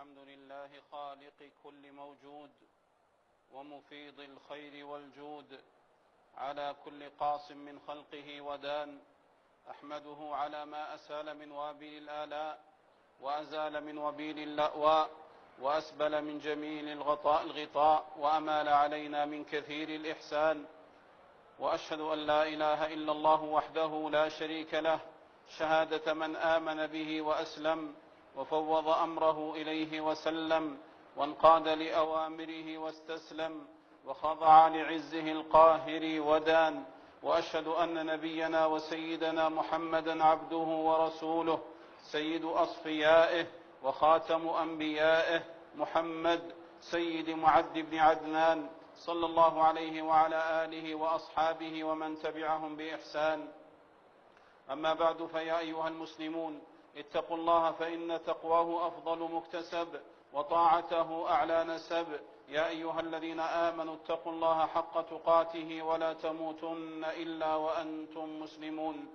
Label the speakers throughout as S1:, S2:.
S1: الحمد لله خالق كل موجود ومفيض الخير والجود على كل قاص من خلقه ودان. أحمده على ما أسال من وابل الآلاء وأزال من وبيل اللأواء وأسبل من جميل الغطاء وأمال علينا من كثير الإحسان. وأشهد أن لا إله إلا الله وحده لا شريك له شهادة من آمن به وأسلم وفوض أمره إليه وسلم وانقاد لأوامره واستسلم وخضع لعزه القاهر ودان. وأشهد أن نبينا وسيدنا محمدا عبده ورسوله سيد أصفيائه وخاتم أنبيائه محمد سيد معد بن عدنان صلى الله عليه وعلى آله وأصحابه ومن تبعهم بإحسان. أما بعد، فيا أيها المسلمون اتقوا الله فإن تقواه أفضل مكتسب وطاعته أعلى نسب. يا أيها الذين آمنوا اتقوا الله حق تقاته ولا تموتن إلا وأنتم مسلمون.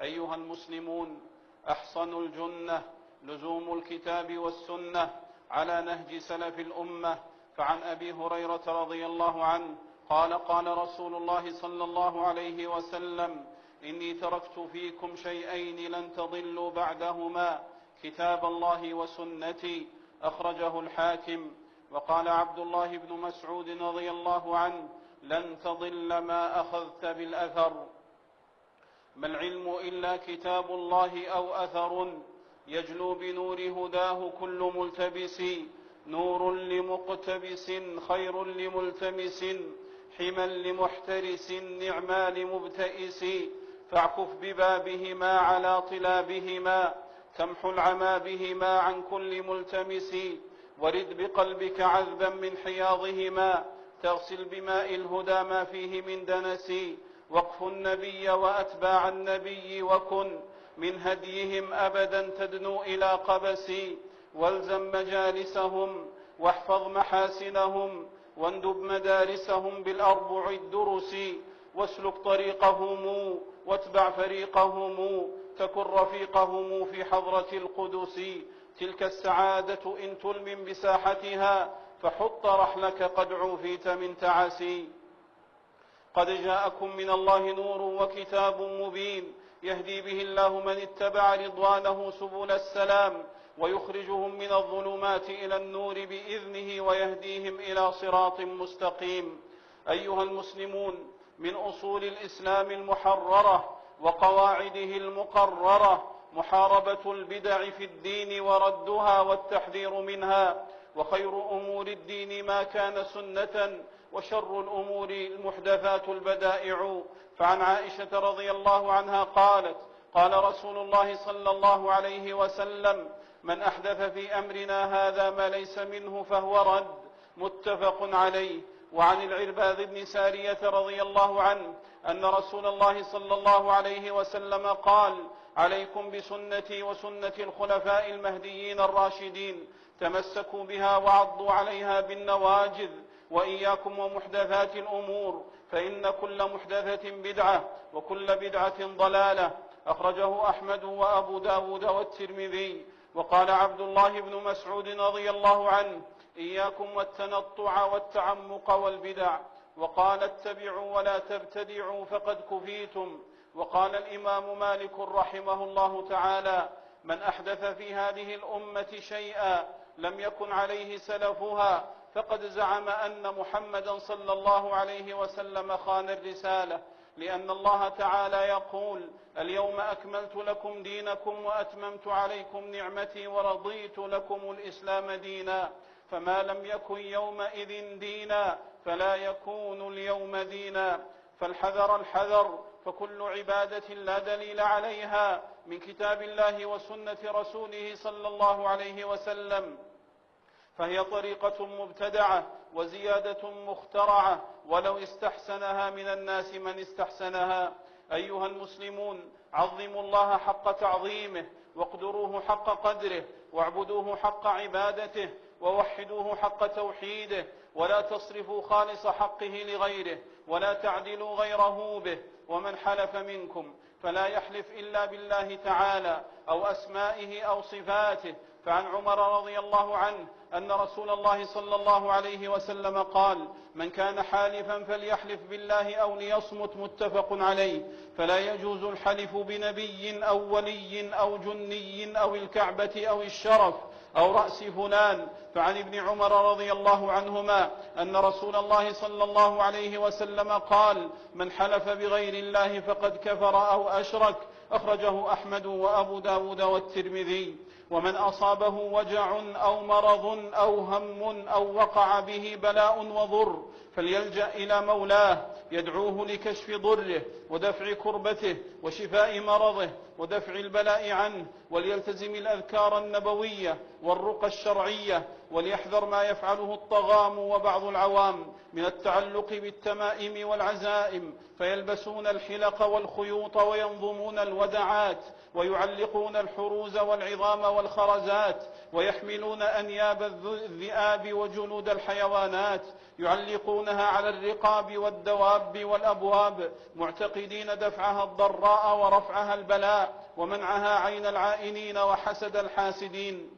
S1: أيها المسلمون، أحصن الجنة لزوم الكتاب والسنة على نهج سلف الأمة. فعن أبي هريرة رضي الله عنه قال: قال رسول الله صلى الله عليه وسلم: إني تركت فيكم شيئين لن تضلوا بعدهما، كتاب الله وسنتي. أخرجه الحاكم. وقال عبد الله بن مسعود رضي الله عنه: لن تضل ما أخذت بالأثر. ما العلم إلا كتاب الله أو أثر، يجلو بنور هداه كل ملتبس. نور لمقتبس خير لملتمس، حما لمحترس نعما لمبتئس. فاعكف ببابهما على طلابهما، تمحو العمى بهما عن كل ملتمس. ورد بقلبك عذبا من حياضهما، تغسل بماء الهدى ما فيه من دنس. وقف النبي وأتباع النبي، وكن من هديهم أبدا تدنو إلى قبس. والزم مجالسهم واحفظ محاسنهم، واندب مدارسهم بالأربع الدرس. واسلك طريقهم واتبع فريقهم، تكن رفيقهم في حضرة القدس. تلك السعادة إن تلمم بساحتها، فحط رحلك قد عوفيت من تعسي. قد جاءكم من الله نور وكتاب مبين، يهدي به الله من اتبع رضوانه سبل السلام، ويخرجهم من الظلمات إلى النور بإذنه، ويهديهم إلى صراط مستقيم. أيها المسلمون، من أصول الإسلام المحررة وقواعده المقررة محاربة البدع في الدين وردها والتحذير منها. وخير أمور الدين ما كان سنة، وشر الأمور المحدثات البدائع. فعن عائشة رضي الله عنها قالت: قال رسول الله صلى الله عليه وسلم: من أحدث في أمرنا هذا ما ليس منه فهو رد. متفق عليه. وعن العرباض بن سارية رضي الله عنه أن رسول الله صلى الله عليه وسلم قال: عليكم بسنتي وسنة الخلفاء المهديين الراشدين، تمسكوا بها وعضوا عليها بالنواجذ. وإياكم ومحدثات الأمور، فإن كل محدثة بدعة وكل بدعة ضلالة. أخرجه أحمد وأبو داود والترمذي. وقال عبد الله بن مسعود رضي الله عنه: إياكم والتنطع والتعمق والبدع. وقال: اتبعوا ولا تبتدعوا فقد كفيتم. وقال الإمام مالك رحمه الله تعالى: من أحدث في هذه الأمة شيئا لم يكن عليه سلفها فقد زعم أن محمدا صلى الله عليه وسلم خان الرسالة. لأن الله تعالى يقول: اليوم أكملت لكم دينكم وأتممت عليكم نعمتي ورضيت لكم الإسلام دينا. فما لم يكن يومئذ دينا فلا يكون اليوم دينا. فالحذر الحذر، فكل عبادة لا دليل عليها من كتاب الله وسنة رسوله صلى الله عليه وسلم فهي طريقة مبتدعة وزيادة مخترعة، ولو استحسنها من الناس من استحسنها. أيها المسلمون، عظموا الله حق تعظيمه، واقدروه حق قدره، واعبدوه حق عبادته، ووحدوه حق توحيده، ولا تصرفوا خالص حقه لغيره، ولا تعدلوا غيره به. ومن حلف منكم فلا يحلف إلا بالله تعالى أو أسمائه أو صفاته، فعن عمر رضي الله عنه أن رسول الله صلى الله عليه وسلم قال: من كان حالفا فليحلف بالله أو ليصمت، متفق عليه. فلا يجوز الحلف بنبي أو ولي أو جني أو الكعبة أو الشرف أو رأس فلان. فعن ابن عمر رضي الله عنهما أن رسول الله صلى الله عليه وسلم قال: من حلف بغير الله فقد كفر أو أشرك. أخرجه أحمد وأبو داود والترمذي. ومن أصابه وجع أو مرض أو هم أو وقع به بلاء وضر فليلجأ إلى مولاه يدعوه لكشف ضره ودفع كربته وشفاء مرضه ودفع البلاء عنه، وليلتزم الأذكار النبوية والرقى الشرعية، وليحذر ما يفعله الطغام وبعض العوام من التعلق بالتمائم والعزائم، فيلبسون الحلق والخيوط وينظمون الودعات ويعلقون الحروز والعظام والخرزات ويحملون أنياب الذئاب وجلود الحيوانات يعلقونها على الرقاب والدواب والأبواب، معتقدين دفعها الضراء ورفعها البلاء ومنعها عين العائنين وحسد الحاسدين.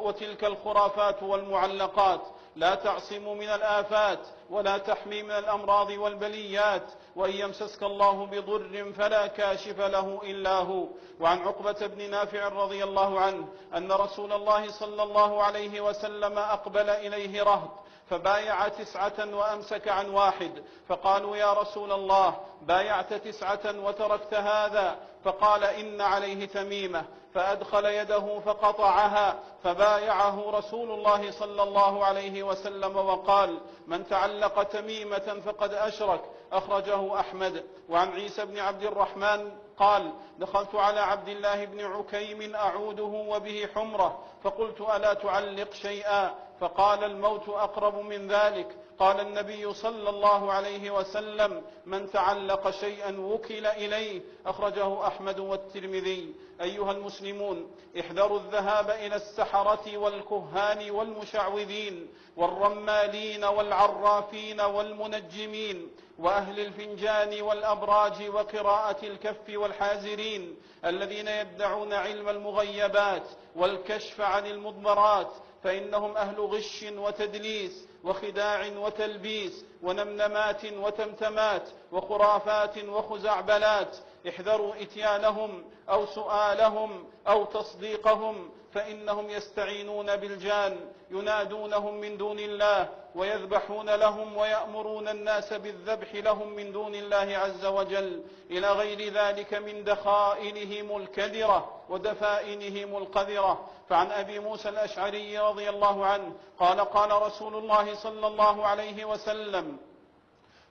S1: وتلك الخرافات والمعلقات لا تعصم من الآفات ولا تحمي من الأمراض والبليات، وإن يمسسك الله بضر فلا كاشف له إلا هو. وعن عقبة بن نافع رضي الله عنه أن رسول الله صلى الله عليه وسلم أقبل إليه رهط فبايع 9 وأمسك عن 1، فقالوا: يا رسول الله، بايعت 9 وتركت هذا؟ فقال: إن عليه تميمة، فأدخل يده فقطعها، فبايعه رسول الله صلى الله عليه وسلم وقال: من تعلق تميمة فقد أشرك. أخرجه أحمد. وعن عيسى بن عبد الرحمن قال: دخلت على عبد الله بن عكيم أعوده وبه حمرة، فقلت: ألا تعلق شيئا؟ فقال: الموت أقرب من ذلك. قال النبي صلى الله عليه وسلم: من تعلق شيئا وكل إليه. أخرجه أحمد والترمذي. أيها المسلمون، احذروا الذهاب إلى السحرة والكهان والمشعوذين والرمالين والعرافين والمنجمين وأهل الفنجان والأبراج وقراءة الكف والحازرين الذين يدعون علم المغيبات والكشف عن المضمرات، فإنهم أهل غش وتدليس وخداع وتلبيس ونمنمات وتمتمات وخرافات وخزعبلات. احذروا إتيانهم أو سؤالهم أو تصديقهم، فإنهم يستعينون بالجان ينادونهم من دون الله ويذبحون لهم ويأمرون الناس بالذبح لهم من دون الله عز وجل، إلى غير ذلك من دخائنهم الكدرة ودفائنهم القذرة. فعن أبي موسى الأشعري رضي الله عنه قال: قال رسول الله صلى الله عليه وسلم: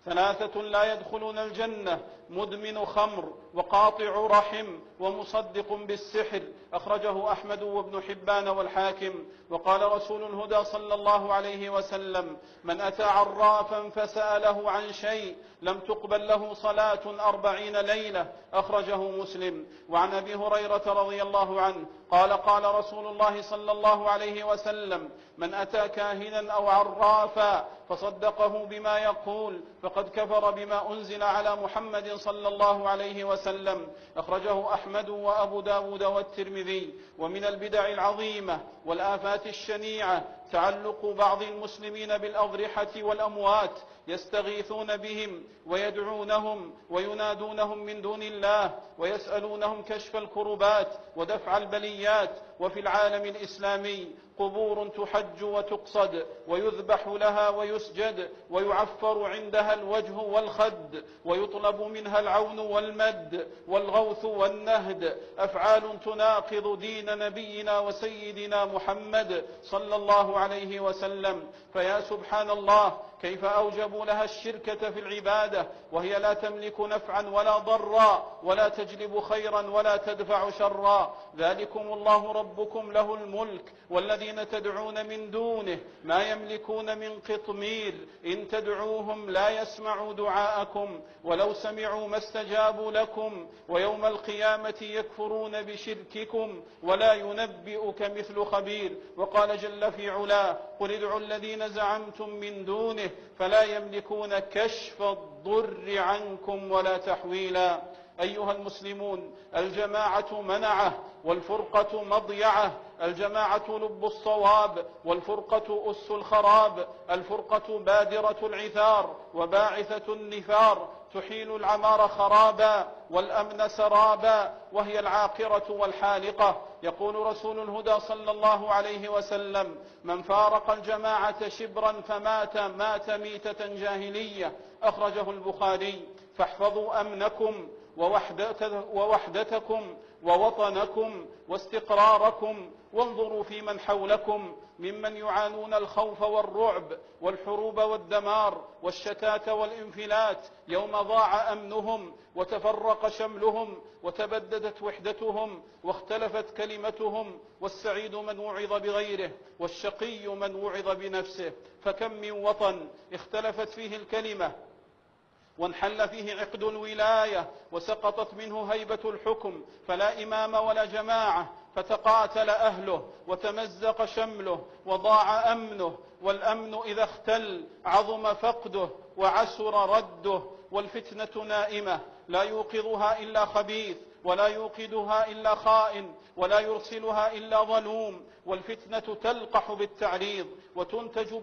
S1: 3 لا يدخلون الجنة: مدمن خمر وقاطع رحم ومصدق بالسحر. أخرجه أحمد وابن حبان والحاكم. وقال رسول الهدى صلى الله عليه وسلم: من أتى عرافا فسأله عن شيء لم تقبل له صلاة 40 ليلة. أخرجه مسلم. وعن أبي هريرة رضي الله عنه قال: قال رسول الله صلى الله عليه وسلم: من أتى كاهنا أو عرافا فصدقه بما يقول فقد كفر بما أنزل على محمد صلى الله عليه وسلم. أخرجه أحمد وأبو داود والترمذي. ومن البدع العظيمة والآفات الشنيعة تعلق بعض المسلمين بالأضرحة والأموات، يستغيثون بهم ويدعونهم وينادونهم من دون الله ويسألونهم كشف الكربات ودفع البليات. وفي العالم الإسلامي قبور تحج وتقصد ويذبح لها ويسجد ويعفر عندها الوجه والخد ويطلب منها العون والمد والغوث والنهد، أفعال تناقض دين نبينا وسيدنا محمد صلى الله عليه وسلم. فيا سبحان الله، كيف أوجبوا لها الشركة في العبادة وهي لا تملك نفعا ولا ضرا ولا تجلب خيرا ولا تدفع شرا. ذلكم الله ربكم له الملك والذين تدعون من دونه ما يملكون من قطمير، إن تدعوهم لا يسمعوا دعاءكم ولو سمعوا ما استجابوا لكم، ويوم القيامة يكفرون بشرككم ولا ينبئك مثل خبير. وقال جل في علاه: قل ادعوا الذين زعمتم من دونه فلا يملكون كشف الضر عنكم ولا تحويلا. أيها المسلمون، الجماعة منعة والفرقة مضيعة. الجماعة لب الصواب والفرقة أس الخراب. الفرقة بادرة العثار وباعثة النفار، تحيل العمار خرابا والأمن سرابا، وهي العاقرة والحالقة. يقول رسول الهدى صلى الله عليه وسلم: من فارق الجماعة شبرا فمات مات ميتة جاهلية. أخرجه البخاري. فاحفظوا أمنكم ووحدتكم ووطنكم واستقراركم، وانظروا في من حولكم ممن يعانون الخوف والرعب والحروب والدمار والشتات والانفلات، يوم ضاع أمنهم وتفرق شملهم وتبددت وحدتهم واختلفت كلمتهم. والسعيد من وعظ بغيره والشقي من وعظ بنفسه. فكم من وطن اختلفت فيه الكلمة وانحل فيه عقد الولاية وسقطت منه هيبة الحكم، فلا إمام ولا جماعة، فتقاتل أهله وتمزق شمله وضاع أمنه. والأمن إذا اختل عظم فقده وعسر رده. والفتنة نائمة لا يوقظها إلا خبيث ولا يوقدها إلا خائن ولا يرسلها إلا ظلوم. والفتنة تلقح بالتعريض وتنتج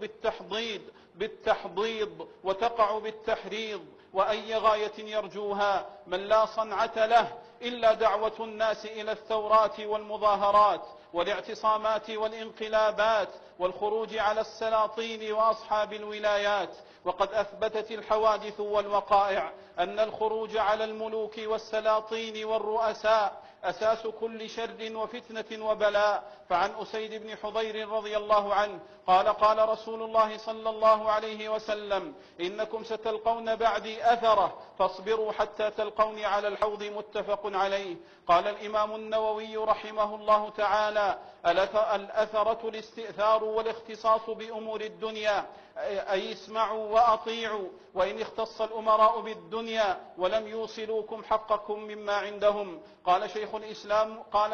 S1: بالتحضيض وتقع بالتحريض. وأي غاية يرجوها من لا صنعة له إلا دعوة الناس إلى الثورات والمظاهرات والاعتصامات والانقلابات والخروج على السلاطين وأصحاب الولايات. وقد أثبتت الحوادث والوقائع أن الخروج على الملوك والسلاطين والرؤساء أساس كل شر وفتنة وبلاء. فعن أسيد بن حضير رضي الله عنه قال: قال رسول الله صلى الله عليه وسلم: إنكم ستلقون بعدي أثرة فاصبروا حتى تلقوني على الحوض. متفق عليه. قال الإمام النووي رحمه الله تعالى: الأثرة الاستئثار والاختصاص بأمور الدنيا، أي اسمعوا وأطيعوا، وإن اختص الأمراء بالدنيا ولم يوصلوكم حقكم مما عندهم. قال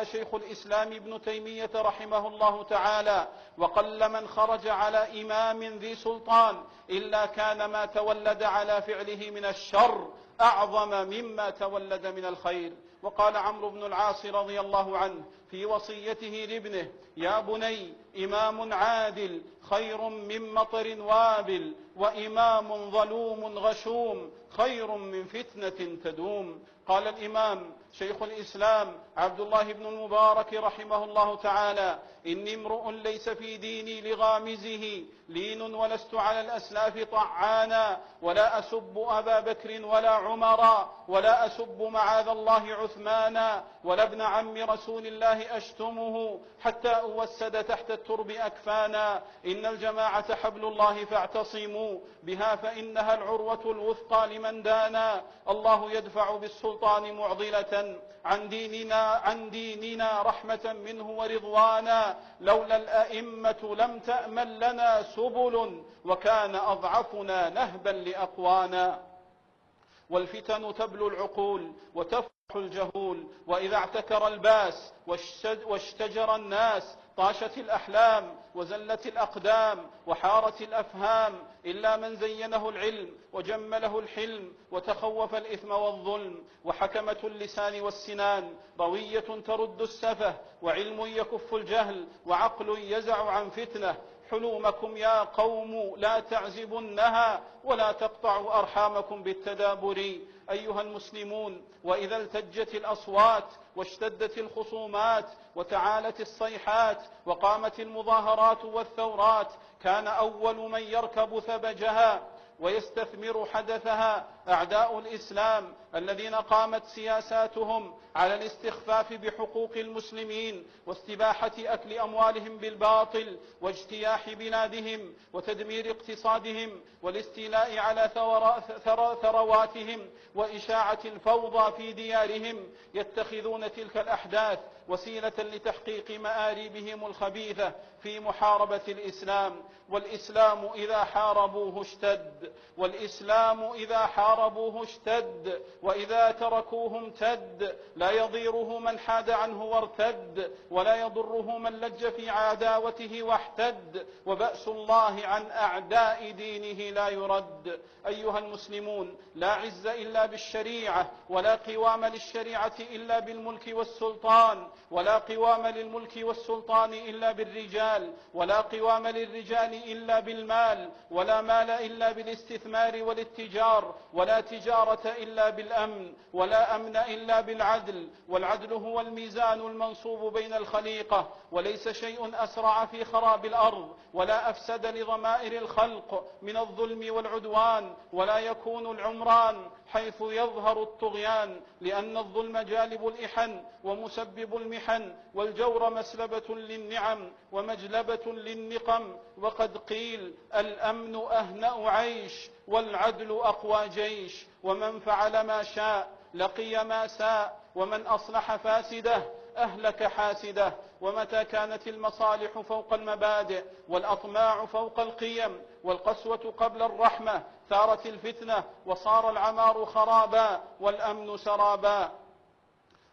S1: شيخ الإسلام ابن تيمية رحمه الله تعالى: وقل من خرج على إمام ذي سلطان إلا كان ما تولد على فعله من الشر أعظم مما تولد من الخير. وقال عمرو بن العاص رضي الله عنه في وصيته لابنه: يا بني، إمام عادل خير من مطر وابل، وإمام ظلوم غشوم خير من فتنة تدوم. قال الإمام شيخ الإسلام عبد الله بن المبارك رحمه الله تعالى: إني امرؤ ليس في ديني لغامزه لين، ولست على الأسلاف طعانا، ولا أسب أبا بكر ولا عمرا، ولا أسب معاذ الله عثمانا، ولا ابن عم رسول الله أشتمه حتى أوسد تحت الترب أكفانا. إن الجماعة حبل الله فاعتصموا بها فإنها العروة الوثقى لمن دانا. الله يدفع بالسلطان معضلة عن ديننا رحمة منه ورضوانا. لولا الأئمة لم تأمن لنا سبل، وكان أضعفنا نهبا لأقوانا. والفتن تبلو العقول وتفرح الجهول، وإذا اعتكر الباس واشتجر الناس طاشت الأحلام وزلت الأقدام وحارت الأفهام، إلا من زينه العلم وجمله الحلم وتخوف الإثم والظلم. وحكمة اللسان والسنان روية ترد السفه، وعلم يكف الجهل، وعقل يزع عن فتنة. حلومكم يا قوم لا تعزبنها، ولا تقطعوا أرحامكم بالتدابر. أيها المسلمون، وإذا التجت الأصوات واشتدت الخصومات وتعالت الصيحات وقامت المظاهرات والثورات، كان أول من يركب ثبجها ويستثمر حدثها أعداء الإسلام، الذين قامت سياساتهم على الاستخفاف بحقوق المسلمين واستباحة أكل أموالهم بالباطل واجتياح بلادهم وتدمير اقتصادهم والاستيلاء على ثرواتهم وإشاعة الفوضى في ديارهم. يتخذون تلك الأحداث وسيلة لتحقيق مآربهم الخبيثة في محاربة الإسلام. والإسلام إذا حاربوه اشتد، والإسلام إذا حاربوه اشتد، وإذا تركوه امتد، لا يضيره من حاد عنه وارتد، ولا يضره من لج في عداوته واحتد، وبأس الله عن أعداء دينه لا يرد. أيها المسلمون، لا عز إلا بالشريعة، ولا قوام للشريعة إلا بالملك والسلطان، ولا قوام للملك والسلطان إلا بالرجال، ولا قوام للرجال إلا بالمال، ولا مال إلا بالاستثمار والاتجار، ولا تجارة إلا بالأمن، ولا أمن إلا بالعدل. والعدل هو الميزان المنصوب بين الخليقة، وليس شيء أسرع في خراب الأرض ولا أفسد لضمائر الخلق من الظلم والعدوان، ولا يكون العمران حيث يظهر الطغيان، لأن الظلم جالب الإحن ومسبب المحن، والجور مسلبة للنعم ومجلبة للنقم. وقد قيل: الأمن أهنأ عيش، والعدل أقوى جيش. ومن فعل ما شاء لقي ما ساء، ومن أصلح فاسده أهلك حاسده. ومتى كانت المصالح فوق المبادئ، والأطماع فوق القيم، والقسوة قبل الرحمة، ثارت الفتنة وصار العمار خرابا والأمن سرابا.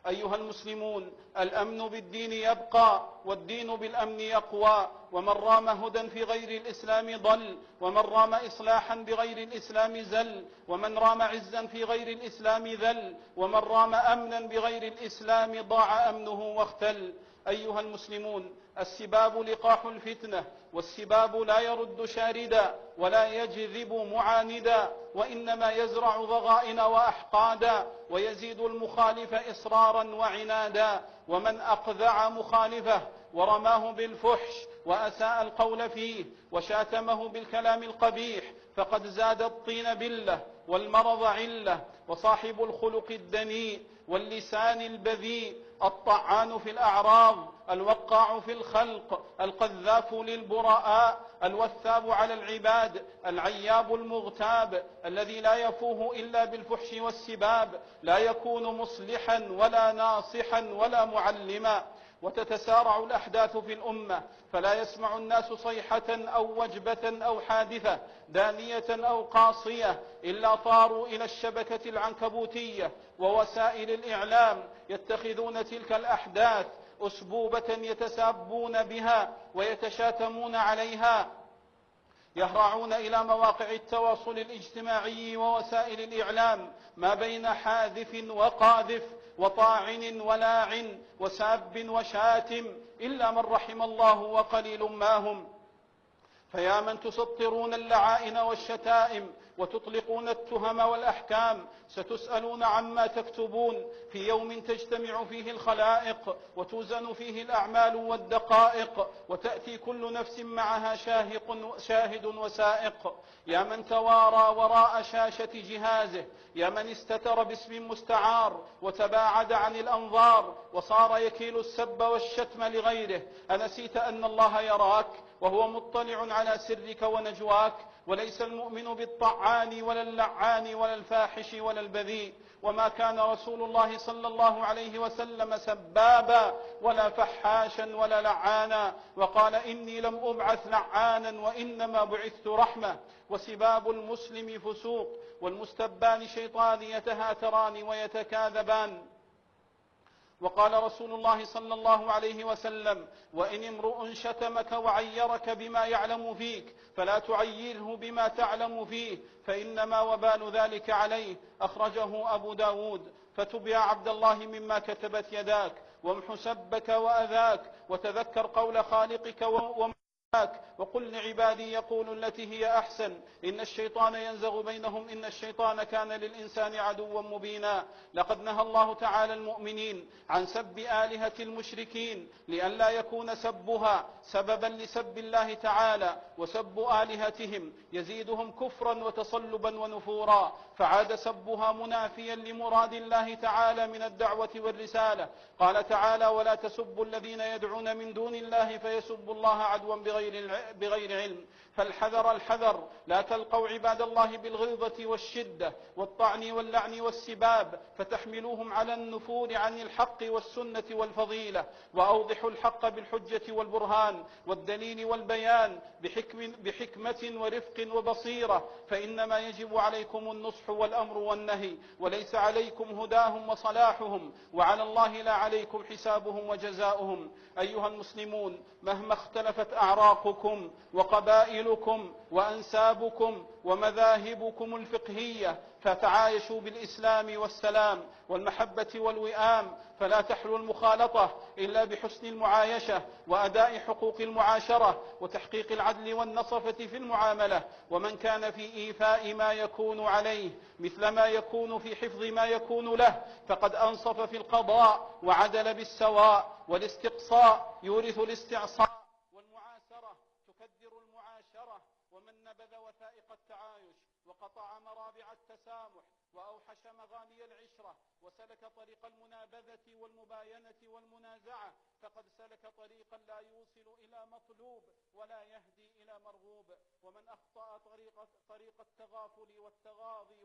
S1: أيها المسلمون، الأمن بالدين يبقى، والدين بالأمن يقوى. ومن رام هدى في غير الإسلام ضل، ومن رام إصلاحا بغير الإسلام زل، ومن رام عزا في غير الإسلام ذل، ومن رام أمنا بغير الإسلام ضاع أمنه واختل. أيها المسلمون، السباب لقاح الفتنة، والسباب لا يرد شاردا ولا يجذب معاندا، وإنما يزرع ضغائن وأحقادا، ويزيد المخالف إصرارا وعنادا. ومن أقذع مخالفه ورماه بالفحش وأساء القول فيه وشاتمه بالكلام القبيح فقد زاد الطين بلة والمرض علة. وصاحب الخلق الدنيء واللسان البذيء، الطعان في الأعراض، الوقاع في الخلق، القذاف للبراء، الوثاب على العباد، العياب المغتاب، الذي لا يفوه إلا بالفحش والسباب، لا يكون مصلحا ولا ناصحا ولا معلما. وتتسارع الأحداث في الأمة، فلا يسمع الناس صيحة أو وجبة أو حادثة دانية أو قاصية إلا طاروا إلى الشبكة العنكبوتية ووسائل الإعلام، يتخذون تلك الأحداث أسبوبة يتسابون بها ويتشاتمون عليها، يهرعون إلى مواقع التواصل الاجتماعي ووسائل الإعلام ما بين حاذف وقاذف وطاعن ولاعن وساب وشاتم إلا من رحم الله وقليل ما هم. فيا من تسطرون اللعائن والشتائم وتطلقون التهم والأحكام، ستسألون عما تكتبون في يوم تجتمع فيه الخلائق وتوزن فيه الأعمال والدقائق، وتأتي كل نفس معها شاهد وسائق. يا من توارى وراء شاشة جهازه، يا من استتر باسم مستعار وتباعد عن الأنظار وصار يكيل السب والشتم لغيره، أنسيت أن الله يراك وهو مطلع على سرك ونجواك؟ وليس المؤمن بالطعان ولا اللعان ولا الفاحش ولا البذيء. وما كان رسول الله صلى الله عليه وسلم سبابا ولا فحاشا ولا لعانا، وقال: إني لم أبعث لعانا وإنما بعثت رحمة. وسباب المسلم فسوق، والمستبان شيطان يتهاتران ويتكاذبان. وقال رسول الله صلى الله عليه وسلم: وإن امرؤ شتمك وعيرك بما يعلم فيك فلا تعيره بما تعلم فيه، فإنما وبال ذلك عليه. أخرجه أبو داود. فتب يا عبد الله مما كتبت يداك، وامح سبك وأذاك، وتذكر قول خالقك وقل لعبادي يقول التي هي أحسن إن الشيطان ينزغ بينهم إن الشيطان كان للإنسان عدوا مبينا. لقد نهى الله تعالى المؤمنين عن سب آلهة المشركين لئلا يكون سبها سببا لسب الله تعالى، وسب آلهتهم يزيدهم كفرا وتصلبا ونفورا، فعاد سبها منافيا لمراد الله تعالى من الدعوة والرسالة. قال تعالى: ولا تسبوا الذين يدعون من دون الله فيسبوا الله عدوا بغير بغير علم، فالحذر الحذر. لا تلقوا عباد الله بالغلظة والشدة والطعن واللعن والسباب فتحملوهم على النفور عن الحق والسنة والفضيلة، وأوضحوا الحق بالحجة والبرهان والدليل والبيان بحكمة ورفق وبصيرة، فإنما يجب عليكم النصح والأمر والنهي، وليس عليكم هداهم وصلاحهم، وعلى الله لا عليكم حسابهم وجزاؤهم. أيها المسلمون، مهما اختلفت أعراقكم وقبائلكم وأنسابكم ومذاهبكم الفقهية، فتعايشوا بالإسلام والسلام والمحبة والوئام، فلا تحلو المخالطة إلا بحسن المعايشة وأداء حقوق المعاشرة وتحقيق العدل والنصفة في المعاملة. ومن كان في إيفاء ما يكون عليه مثل ما يكون في حفظ ما يكون له فقد أنصف في القضاء وعدل بالسواء. والاستقصاء يورث الاستعصاء، والمعاسرة تكدر المعاشرة. ومن نبذ وثائق التعايش وقطع مرابع التسامح وأوحش مغاني العشرة وسلك طريق المنابذة والمباينة والمنازعة فقد سلك طريقا لا يوصل إلى مطلوب ولا يهدي إلى مرغوب. ومن أخطأ طريق التغافل والتغاضي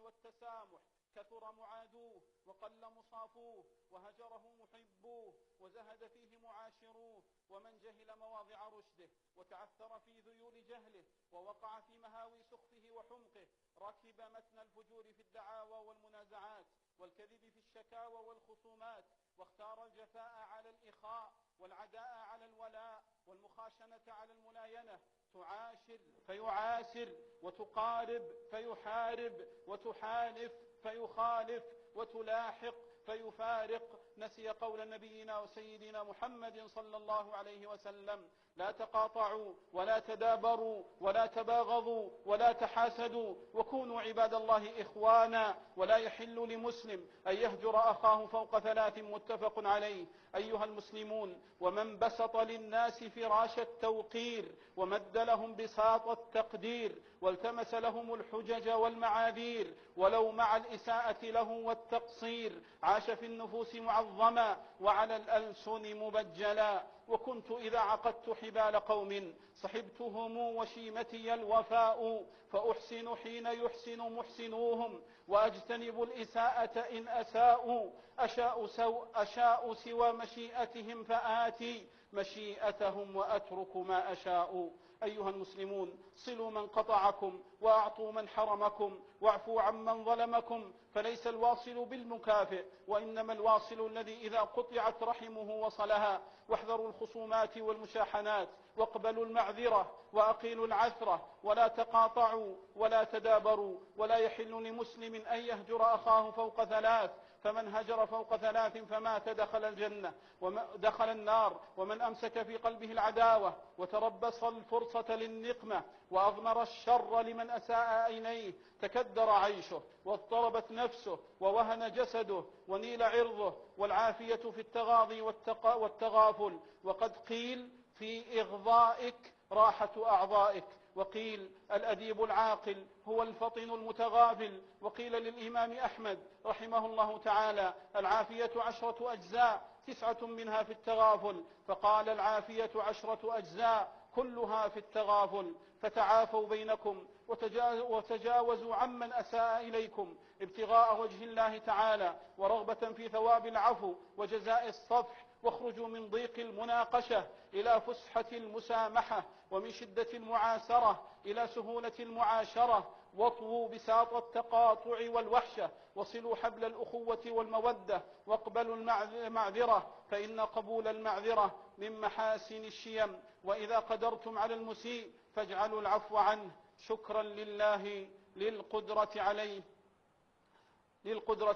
S1: والتسامح كثر معادوه وقل مصافوه وهجره محبوه وزهد فيه معاشروه. ومن جهل مواضع رشده وتعثر في ذيول جهله ووقع في مهاوي سخفه وحمقه ركب متن الفجور في الدعاوى والمنازعات والكذب في الشكاوى والخصومات، واختار الجفاء على الإخاء والعداء على الولاء والمخاشنة على الملاينة. تعاشر فيعاسر، وتقارب فيحارب، وتحالف فيخالف، وتلاحق فيفارق. نسي قول نبينا وسيدنا محمد صلى الله عليه وسلم: لا تقاطعوا ولا تدابروا ولا تباغضوا ولا تحاسدوا، وكونوا عباد الله إخوانا. ولا يحل لمسلم أن يهجر أخاه فوق 3 متفق عليه. أيها المسلمون، ومن بسط للناس فراش التوقير ومد لهم بساط التقدير والتمس لهم الحجج والمعاذير ولو مع الإساءة له والتقصير عاش في النفوس معظما وعلى الألسن مبجلا. وكنت إذا عقدت حبال قوم صحبتهم وشيمتي الوفاء، فأحسن حين يحسن محسنوهم وأجتنب الإساءة إن أساءوا. أشاء سوى مشيئتهم فآتي مشيئتهم وأترك ما أشاء. أيها المسلمون، صلوا من قطعكم وأعطوا من حرمكم واعفوا عمن ظلمكم، فليس الواصل بالمكافئ، وإنما الواصل الذي إذا قطعت رحمه وصلها. واحذروا الخصومات والمشاحنات واقبلوا المعذرة وأقيلوا العثرة، ولا تقاطعوا ولا تدابروا. ولا يحل لمسلم أن يهجر أخاه فوق 3، فمن هجر فوق 3 فمات دخل النار. ومن أمسك في قلبه العداوة وتربص الفرصة للنقمة وأضمر الشر لمن أساء إليه تكدر عيشه واضطربت نفسه ووهن جسده ونيل عرضه. والعافية في التغاضي والتغافل. وقد قيل: في إغضائك راحة أعضائك. وقيل: الأديب العاقل هو الفطن المتغافل. وقيل للإمام أحمد رحمه الله تعالى: العافية 10 أجزاء 9 منها في التغافل. فقال: العافية 10 أجزاء كلها في التغافل. فتعافوا بينكم وتجاوزوا عمن أساء إليكم ابتغاء وجه الله تعالى ورغبة في ثواب العفو وجزاء الصفح. واخرجوا من ضيق المناقشة إلى فسحة المسامحة، ومن شدة المعاسرة إلى سهولة المعاشرة. واطووا بساط التقاطع والوحشة، وصلوا حبل الأخوة والمودة، واقبلوا المعذرة، فإن قبول المعذرة من محاسن الشيم. وإذا قدرتم على المسيء فاجعلوا العفو عنه شكرا لله للقدرة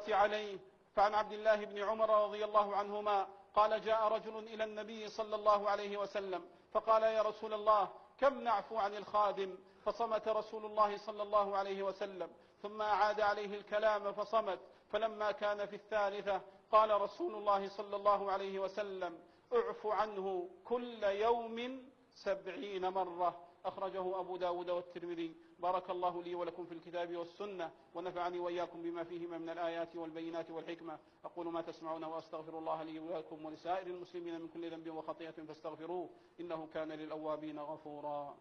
S1: عليه. فعن عبد الله بن عمر رضي الله عنهما قال: جاء رجل إلى النبي صلى الله عليه وسلم فقال: يا رسول الله، كم نعفو عن الخادم؟ فصمت رسول الله صلى الله عليه وسلم، ثم أعاد عليه الكلام فصمت. فلما كان في 3 قال رسول الله صلى الله عليه وسلم: اعف عنه كل يوم 70 مرة. أخرجه أبو داود والترمذي. بارك الله لي ولكم في الكتاب والسنة، ونفعني وإياكم بما فيهما من الآيات والبينات والحكمة. أقول ما تسمعون وأستغفر الله لي ولكم ولسائر المسلمين من كل ذنب وخطيئة فاستغفروه إنه كان للأوابين غفورا.